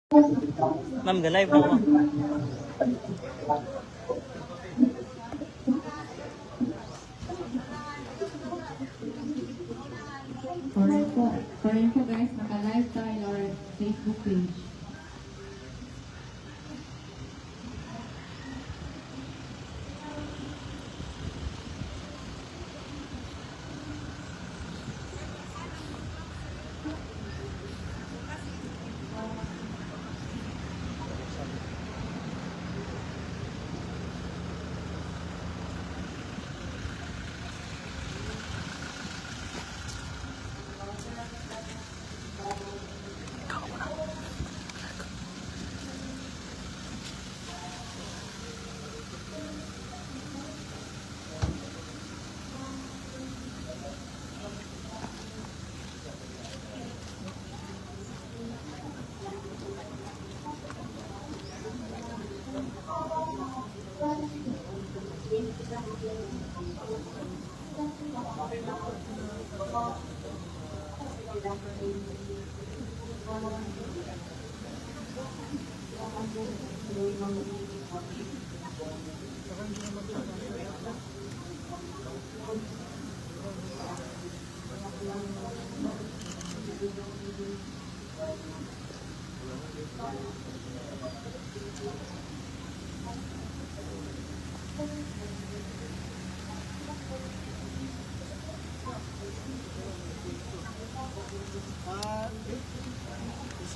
Ma'am, ga-live na ako. Alright po guys, naka-live tayo in our Facebook page.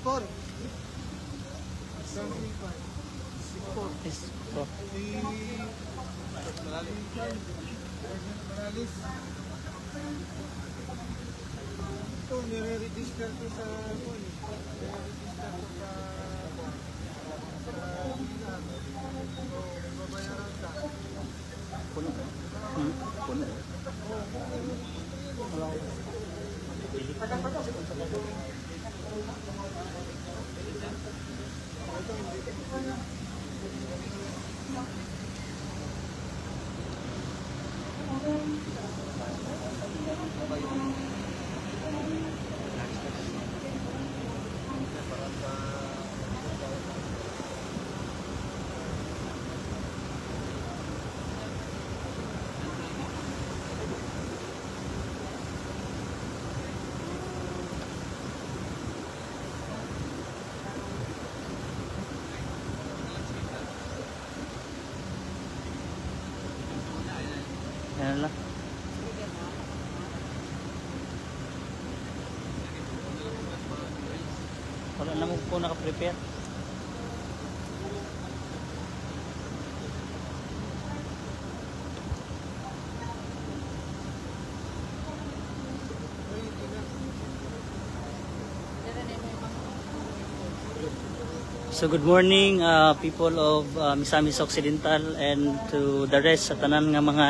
Sport. Malalis. Ito, nire-register ko sa phone. Nire-register ko sa so, babayaran ka. Puno ka? Puno. Yan lang. Wala naman po naka-prepare. So good morning people of Misamis Occidental and to the rest sa tanan nga mga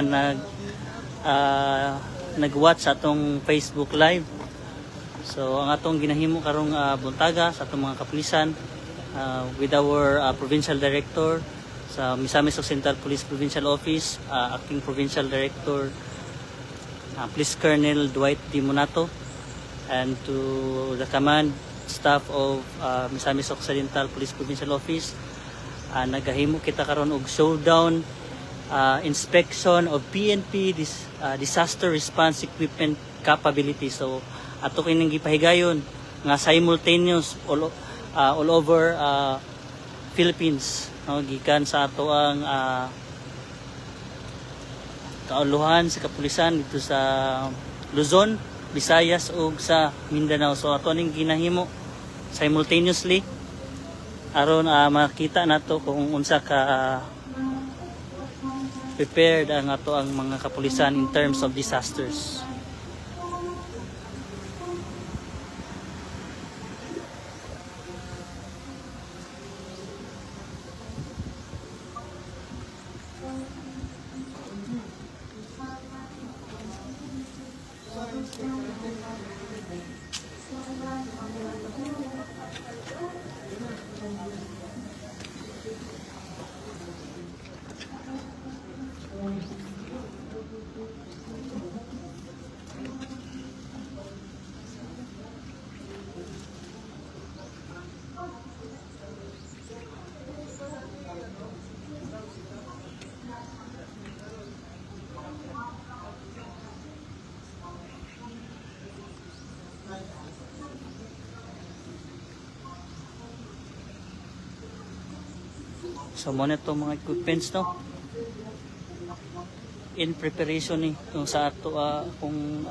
nag-watch sa atong Facebook Live. So ang atong ginahimo karong buntaga sa atong mga kapulisan with our Provincial Director sa Misamis Occidental Police Provincial Office, Acting Provincial Director Police Colonel Dwight D. Monato, and to the command staff of Misamis Occidental Police Provincial Office. Nagahimo kita karon og showdown inspection of PNP disaster response equipment capability. So ato kining gipahigayon nga simultaneous all over Philippines, no, gikan sa ato ang kauluhan sa kapulisan dito sa Luzon, Visayas ug sa Mindanao. So ato ning ginahimo simultaneously aron makita nato kung unsa ka prepared ang ato ang mga kapulisan in terms of disasters. So muna itong mga equipments, no? In preparation ni kung sa ato kung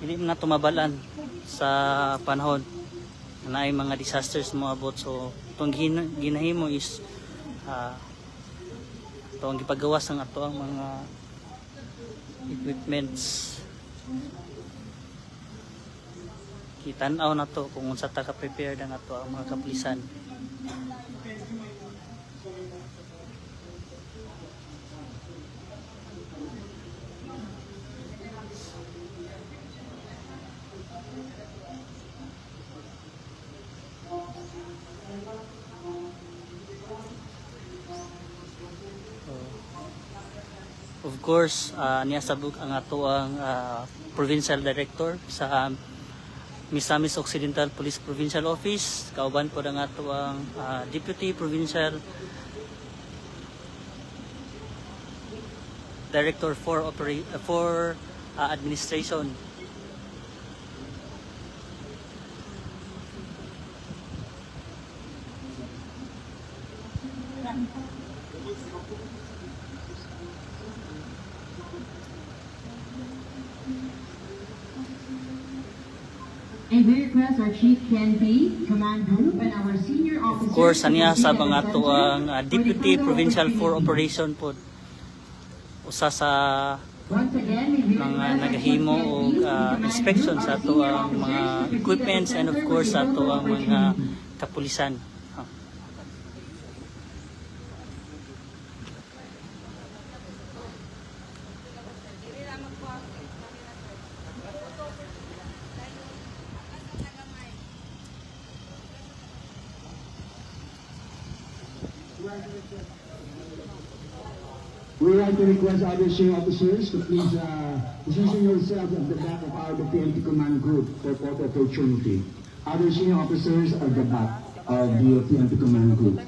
hindi na tumabalan sa panahon na ay mga disasters moabot. So itong ginahimo is itong gipagawas ng ato ang mga equipments. Kitanaw na to kung unsa ta ka prepare na ato ang mga kapulisan. Of course, niya sabuk ang ato ang provincial director sa Misamis Occidental Police Provincial Office. Kauban po ang ato ang Deputy Provincial Director for Administration. And we request our Chief PNP, Command Group, and our senior officers. Of course, aniya to sa proceed mga at the ato ang center Deputy for the Provincial for further Operation po. Usa sa Once again, we mga request our nagahimo Chief og PNP, Command inspection Group, sa our ato senior ang mga officers to proceed at the equipments and of center course for sa the ato further ang mga opportunity. kapulisan. We would like to request other senior officers to please position yourselves at the back of our PNP Command Group for photo opportunity. Other senior officers at the back of the PNP Command Group.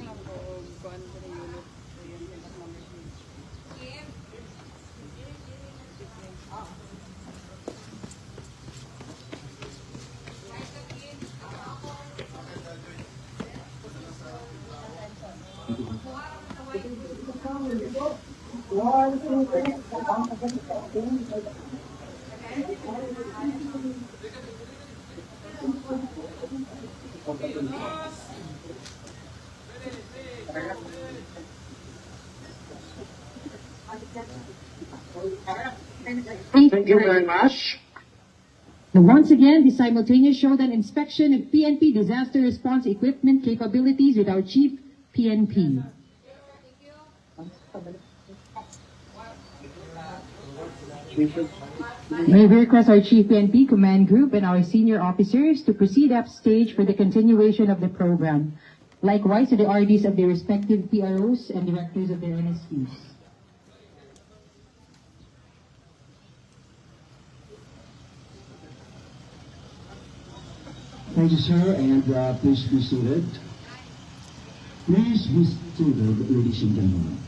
Thank you very much. Once again, the simultaneous showdown inspection of PNP disaster response equipment capabilities with our Chief PNP. May we request our Chief PNP Command Group and our senior officers to proceed upstage for the continuation of the program. Likewise to the RDs of their respective PROs and directors of their NSQs. Thank you, sir, and please be seated. Please be seated, ladies and gentlemen.